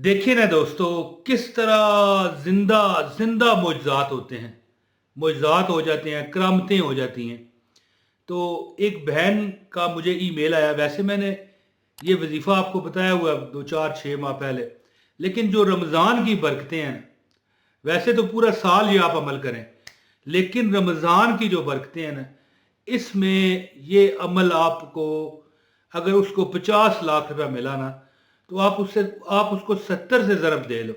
देखिए ना दोस्तों, किस तरह जिंदा जिंदा मोजज़ात होते हैं। मोजज़ात हो जाते हैं, करामतें हो जाती हैं। तो एक बहन का मुझे ईमेल आया। वैसे मैंने ये वजीफ़ा आपको बताया हुआ है 2 4 6 माह पहले। लेकिन जो रमज़ान की बरकतें हैं, वैसे तो पूरा साल ये आप अमल करें, लेकिन रमज़ान की जो बरकतें हैं ना, इसमें ये अमल आपको, अगर उसको 50 लाख रुपया मिला ना, तो आप उसको 70 से ज़रब दे लो।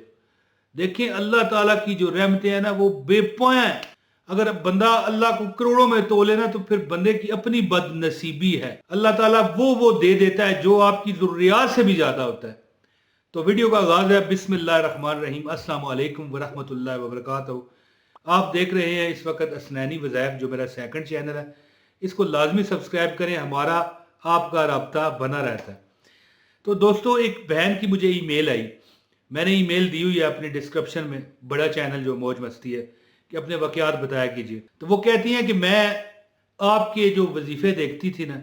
देखिए अल्लाह ताला की जो रहमतें हैं ना, वो बेपनाह हैं। अगर बंदा अल्लाह को करोड़ों में तोले ना, तो फिर बंदे की अपनी बदनसीबी है। अल्लाह ताला वो दे देता है जो आपकी ज़रूरियात से भी ज़्यादा होता है। तो वीडियो का आगाज़ है बिस्मिल्लाहिर्रहमानिर्रहीम। अस्सलाम वालेकुम वरहमतुल्लाहि वबरकातुहू। आप देख रहे हैं इस वक्त असनैनी वज़ाइफ, जो मेरा सेकंड चैनल है। इसको लाजमी सब्सक्राइब करें, हमारा आपका राब्ता बना रहता है। तो दोस्तों, एक बहन की मुझे ईमेल आई। मैंने ईमेल दी हुई है अपनी डिस्क्रिप्शन में, बड़ा चैनल जो मौज मस्ती है, कि अपने वाक़यात बताया कीजिए। तो वो कहती हैं कि मैं आपके जो वजीफ़े देखती थी ना,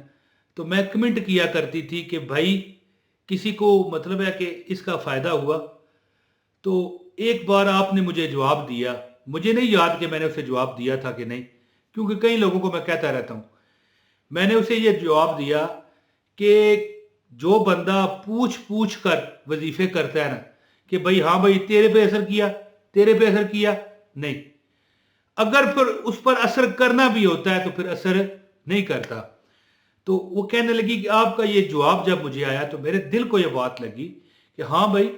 तो मैं कमेंट किया करती थी कि भाई किसी को मतलब है कि इसका फ़ायदा हुआ। तो एक बार आपने मुझे जवाब दिया, मुझे नहीं याद कि मैंने उसे जवाब दिया था कि नहीं, क्योंकि कई लोगों को मैं कहता रहता हूँ। मैंने उसे ये जवाब दिया कि जो बंदा पूछ पूछ कर वजीफे करता है ना, कि भाई हाँ भाई तेरे पे असर किया, तेरे पे असर किया, नहीं। अगर फिर उस पर असर करना भी होता है तो फिर असर नहीं करता। तो वो कहने लगी कि आपका ये जवाब जब मुझे आया तो मेरे दिल को ये बात लगी कि हाँ भाई,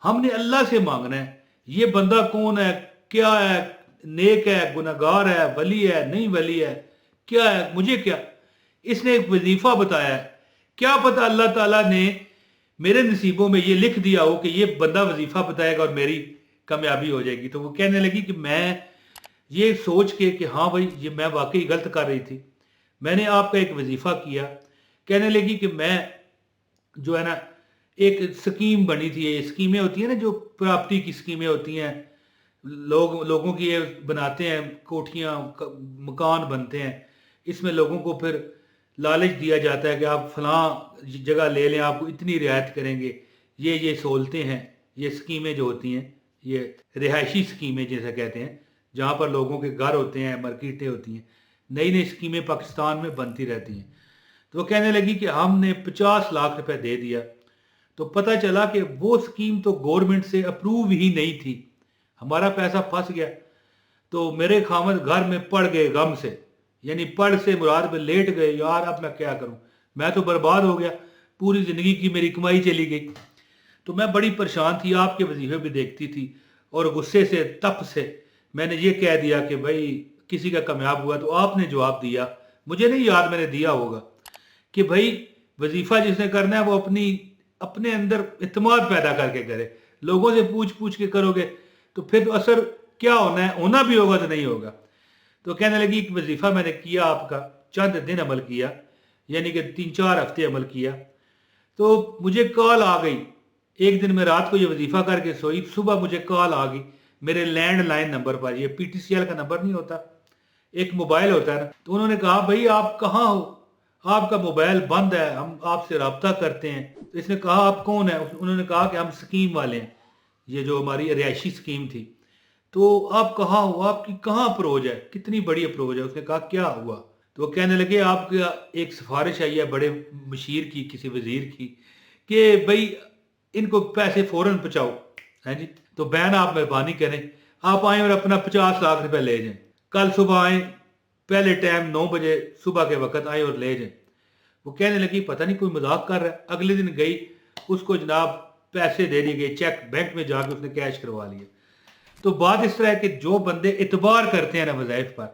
हमने अल्लाह से मांगना है। ये बंदा कौन है, क्या है, नेक है, गुनहगार है, वली है, नहीं वली है, क्या है, मुझे क्या। इसने एक वजीफा बताया है। क्या पता अल्लाह ताला ने मेरे नसीबों में ये लिख दिया हो कि ये बंदा वजीफा बताएगा और मेरी कामयाबी हो जाएगी। तो वो कहने लगी कि मैं ये सोच के कि हाँ भाई, ये मैं वाकई गलत कर रही थी, मैंने आपका एक वजीफा किया। कहने लगी कि मैं जो है ना, एक स्कीम बनी थी। ये स्कीमें होती हैं ना, जो प्रॉपर्टी की स्कीमें होती हैं, लोगों की ये बनाते हैं, कोठियाँ, मकान बनते हैं। इसमें लोगों को फिर लालच दिया जाता है कि आप फलां जगह ले लें, आपको इतनी रियायत करेंगे। ये सहूलतें हैं, ये स्कीमें जो होती हैं, ये रिहायशी स्कीमें जैसे कहते हैं, जहाँ पर लोगों के घर होते हैं, मार्केटें होती हैं। नई नई स्कीमें पाकिस्तान में बनती रहती हैं। तो वो कहने लगी कि हमने 50 लाख रुपए दे दिया। तो पता चला कि वो स्कीम तो गवर्नमेंट से अप्रूव ही नहीं थी, हमारा पैसा फंस गया। तो मेरे खामद घर में पड़ गए गम से, यानी पड़ से मुराद में लेट गए। यार अब मैं क्या करूं, मैं तो बर्बाद हो गया, पूरी ज़िंदगी की मेरी कमाई चली गई। तो मैं बड़ी परेशान थी, आपके वजीफे भी देखती थी, और गुस्से से, तप से मैंने ये कह दिया कि भाई किसी का कामयाब हुआ। तो आपने जवाब दिया, मुझे नहीं याद मैंने दिया होगा, कि भाई वजीफा जिसने करना है वो अपने अंदर इत्मीनान पैदा करके करे। लोगों से पूछ पूछ के करोगे तो फिर तो असर क्या होना है, होना भी होगा तो नहीं होगा। तो कहने लगी कि वजीफा मैंने किया आपका, चंद दिन अमल किया, यानी कि 3 4 हफ्ते अमल किया। तो मुझे कॉल आ गई। एक दिन मैं रात को ये वजीफा करके सोई, सुबह मुझे कॉल आ गई मेरे लैंडलाइन नंबर पर। ये पीटीसीएल का नंबर नहीं होता, एक मोबाइल होता है ना। तो उन्होंने कहा भाई आप कहाँ हो, आपका मोबाइल बंद है, हम आपसे रब्ता करते हैं। तो इसने कहा आप कौन है। उन्होंने कहा कि हम स्कीम वाले हैं, ये जो हमारी रिहायशी स्कीम थी। तो आप कहाँ हो, आपकी कहाँ अप्रोच है, कितनी बड़ी अप्रोच है। उसने कहा क्या हुआ। तो वो कहने लगे आपका एक सिफारिश आई है बड़े मशीर की, किसी वजीर की, कि भाई इनको पैसे फौरन पहुँचाओ। हैं जी। तो बहन आप मेहरबानी करें, आप आए और अपना 50 लाख रुपए ले जाएं। कल सुबह आए, पहले टाइम 9 बजे सुबह के वक्त आए और ले जाएं। वो कहने लगी पता नहीं कोई मजाक कर रहा है। अगले दिन गई, उसको जनाब पैसे दे दिए गए, चेक बैंक में जाके उसने कैश करवा लिया। तो बात इस तरह है कि जो बंदे इतबार करते हैं ना वज़ाइफ पर,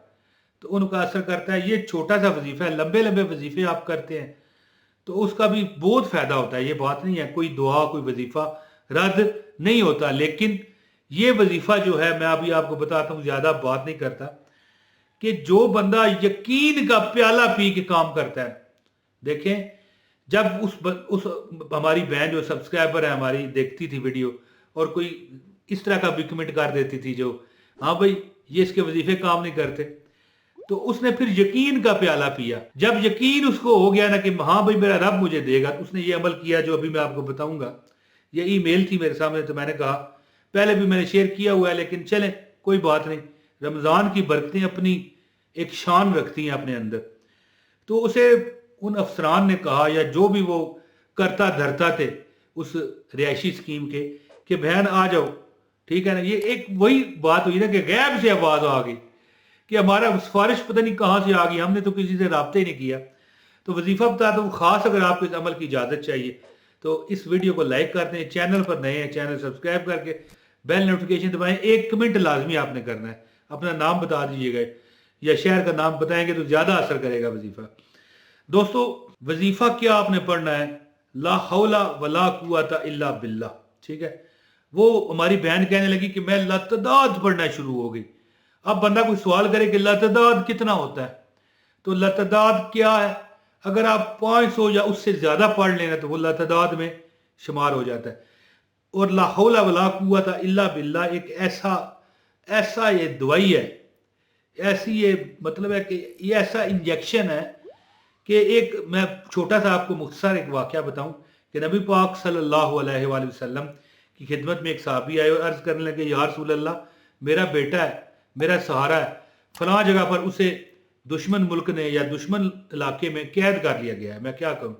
तो उनका असर करता है। ये छोटा सा वजीफा है, लंबे लंबे वजीफे आप करते हैं तो उसका भी बहुत फ़ायदा होता है। ये बात नहीं है, कोई दुआ कोई वजीफा रद्द नहीं होता। लेकिन ये वजीफा जो है, मैं अभी आपको बताता हूँ, ज़्यादा बात नहीं करता, कि जो बंदा यकीन का प्याला पी के काम करता है। देखें, जब उस हमारी बहन जो सब्सक्राइबर है हमारी देखती थी वीडियो, और कोई इस तरह का भी कमेंट कर देती थी जो हाँ भाई ये इसके वजीफे काम नहीं करते, तो उसने फिर यकीन का प्याला पिया। जब यकीन उसको हो गया ना कि हाँ भाई मेरा रब मुझे देगा, तो उसने ये अमल किया जो अभी मैं आपको बताऊंगा। ये ईमेल थी मेरे सामने, तो मैंने कहा पहले भी मैंने शेयर किया हुआ है, लेकिन चलें कोई बात नहीं, रमज़ान की बरकतें अपनी एक शान रखती हैं अपने अंदर। तो उसे उन अफसरान ने कहा, या जो भी वो करता धरता थे उस रिहायशी स्कीम के, कि बहन आ जाओ, ठीक है ना। ये एक वही बात हुई ना कि गैब से आवाज़ आ गई कि हमारा सिफारिश पता नहीं कहाँ से आ गई, हमने तो किसी से रब्ता ही नहीं किया। तो वजीफ़ा बता दो ख़ास, अगर आपको इस अमल की इजाज़त चाहिए तो इस वीडियो को लाइक कर दें, चैनल पर नए हैं चैनल सब्सक्राइब करके बेल नोटिफिकेशन दबाएं। एक कमेंट लाजमी आपने करना है, अपना नाम बता दीजिएगा या शहर का नाम बताएंगे तो ज़्यादा असर करेगा वजीफ़ा। दोस्तों, वजीफ़ा क्या आपने पढ़ना है, ला हौला वला कुव्वता इल्ला बिल्लाह, ठीक है। वो हमारी बहन कहने लगी कि मैं लतदाद पढ़ना शुरू हो गई। अब बंदा कोई सवाल करे कि लतदाद कितना होता है, तो लतदाद क्या है, अगर आप 500 या उससे ज़्यादा पढ़ लेना तो वो लतदाद में शुमार हो जाता है। और ला हौला वला कुव्वता इल्ला बिल्लाह एक ऐसा ये दवाई है, ऐसी ये मतलब है कि ये ऐसा इंजेक्शन है कि एक, मैं छोटा सा आपको मुख्तसर एक वाक़या बताऊं कि नबी पाक सल्लल्लाहु अलैहि वसल्लम की खिदमत में एक सहाबी आए और अर्ज़ करने लगे, या रसूल अल्लाह, मेरा बेटा है, मेरा सहारा है, फलां जगह पर उसे दुश्मन मुल्क ने या दुश्मन इलाके में कैद कर लिया गया है, मैं क्या करूं।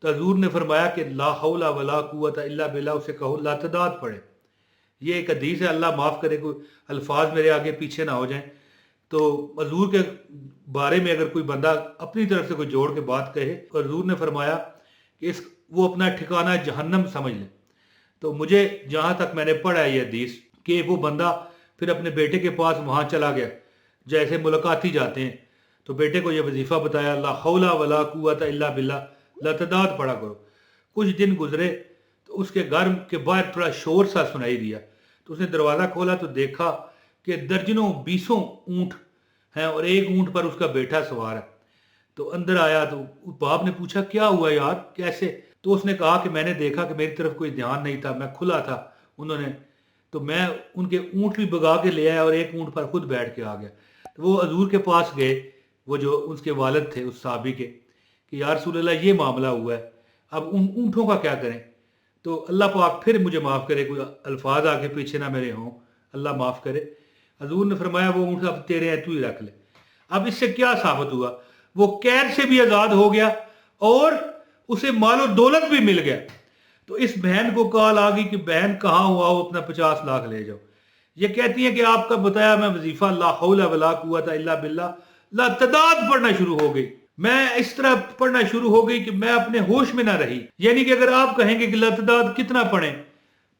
तो हजूर ने फरमाया कि ला हौला वला कुव्वता इल्ला बिल्लाह, उसे कहो लतदाद पढ़े। ये एक हदीस है, अल्लाह माफ़ करे कोई अल्फाज मेरे आगे पीछे ना हो जाएं। तो हजूर के बारे में अगर कोई बंदा अपनी तरफ से कोई जोड़ के बात कहे, तो हजूर ने फरमाया कि वो अपना ठिकाना जहन्नम समझ ले। तो मुझे जहाँ तक मैंने पढ़ा है ये हदीस, कि वो बंदा फिर अपने बेटे के पास वहाँ चला गया, जैसे मुलाकाती जाते हैं, तो बेटे को ये वजीफ़ा बताया, ला हौला वला कुव्वता इल्ला बिल्लाह, लतदाद पढ़ा करो। कुछ दिन गुजरे तो उसके घर के बाहर थोड़ा शोर सा सुनाई दिया, तो उसने दरवाज़ा खोला तो देखा कि दर्जनों बीसों ऊँट हैं और एक ऊँट पर उसका बेटा सवार है। तो अंदर आया तो बाप ने पूछा, क्या हुआ यार, कैसे। तो उसने कहा कि मैंने देखा कि मेरी तरफ कोई ध्यान नहीं था, मैं खुला था उन्होंने, तो मैं उनके ऊँट भी भगा के ले आया और एक ऊँट पर खुद बैठ के आ गया। तो वो हजूर के पास गए, वो जो उसके वालिद थे उस साहबी के, कि या रसूल अल्लाह, ये मामला हुआ है, अब उन ऊँटों का क्या करें। तो अल्लाह पाक फिर मुझे माफ़ करे, कोई अल्फाज आगे पीछे ना मेरे हों, अल्लाह माफ़ करे। हजूर ने फरमाया, वो ऊँट अब तेरे हैं, तू ही रख ले। अब इससे क्या साबित हुआ, वो कैद से भी आज़ाद हो गया और उसे मालो दौलत भी मिल गया। तो इस बहन को कॉल आ गई कि बहन कहाँ हुआ, वो अपना 50 लाख ले जाओ। ये कहती है कि आपका बताया मैं वजीफा ला हौला वला कुव्वता इल्ला बिल्लाह, लतदाद पढ़ना शुरू हो गई। मैं इस तरह पढ़ना शुरू हो गई कि मैं अपने होश में ना रही। यानी कि अगर आप कहेंगे कि लतदाद कितना पढ़ें,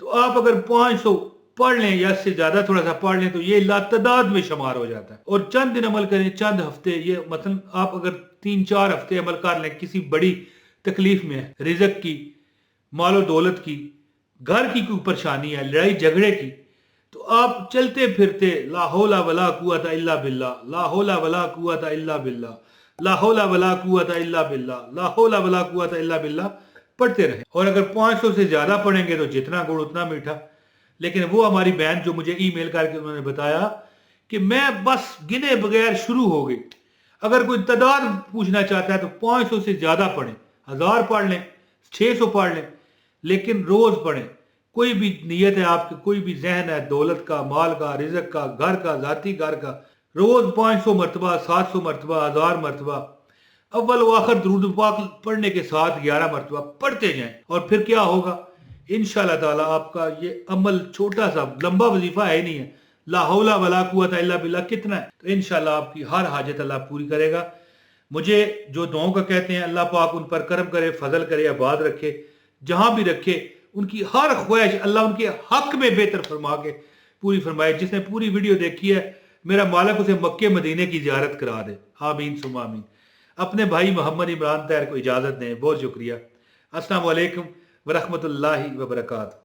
तो आप अगर 500 पढ़ लें या इससे ज्यादा थोड़ा सा पढ़ लें तो ये लतदाद में शुमार हो जाता है। और चंद दिन अमल करें, चंद हफ्ते, ये मतलब आप अगर 3-4 हफ्ते अमल कर लें, किसी बड़ी तकलीफ में, रिज़्क की, मालो दौलत की, घर की कोई परेशानी है, लड़ाई झगड़े की, तो आप चलते फिरते ला हौला वला कुव्वता इल्ला बिल्लाह, ला हौला वला कुव्वता इल्ला बिल्लाह, ला हौला वला कुव्वता इल्ला बिल्लाह, ला हौला वला कुव्वता इल्ला बिल्लाह पढ़ते रहें। और अगर 500 से ज्यादा पढ़ेंगे तो जितना गुड़ उतना मीठा। लेकिन वो हमारी बहन जो मुझे ईमेल करके उन्होंने बताया कि मैं बस गिने बगैर शुरू हो गई। अगर कोई तादाद पूछना चाहता है तो 500 से ज्यादा पढ़ें, 1000 पढ़ लें, 600 पढ़ लें, लेकिन रोज पढ़ें। कोई भी नीयत है आपकी, कोई भी जहन है दौलत का, माल का, रिज़्क का, घर का, जाती घर का, रोज 500 मरतबा, 700 मरतबा, 1000 मरतबा अव्वल व आखिर दुरूद पाक पढ़ने के साथ 11 मरतबा पढ़ते जाएं। और फिर क्या होगा, इंशाअल्लाह ताला आपका ये अमल छोटा सा, लंबा वजीफा है नहीं है, ला हौला वला कुव्वता इल्ला बिल्लाह कितना है, तो इंशाअल्लाह आपकी हर हाजत अल्लाह पूरी करेगा। मुझे जो दुआओं का कहते हैं, अल्लाह पाक उन पर करम करे, फजल करे, आबाद रखे, जहां भी रखे, उनकी हर ख्वाहिश अल्लाह उनके हक में बेहतर फरमा के पूरी फरमाए। जिसने पूरी वीडियो देखी है, मेरा मालिक उसे मक्के मदीने की ज़ियारत करा दे, आमीन सुम्मा आमीन। अपने भाई मोहम्मद इमरान तैयार को इजाज़त दें, बहुत शुक्रिया। अस्सलाम वालेकुम व रहमतुल्लाहि व बरकातहू।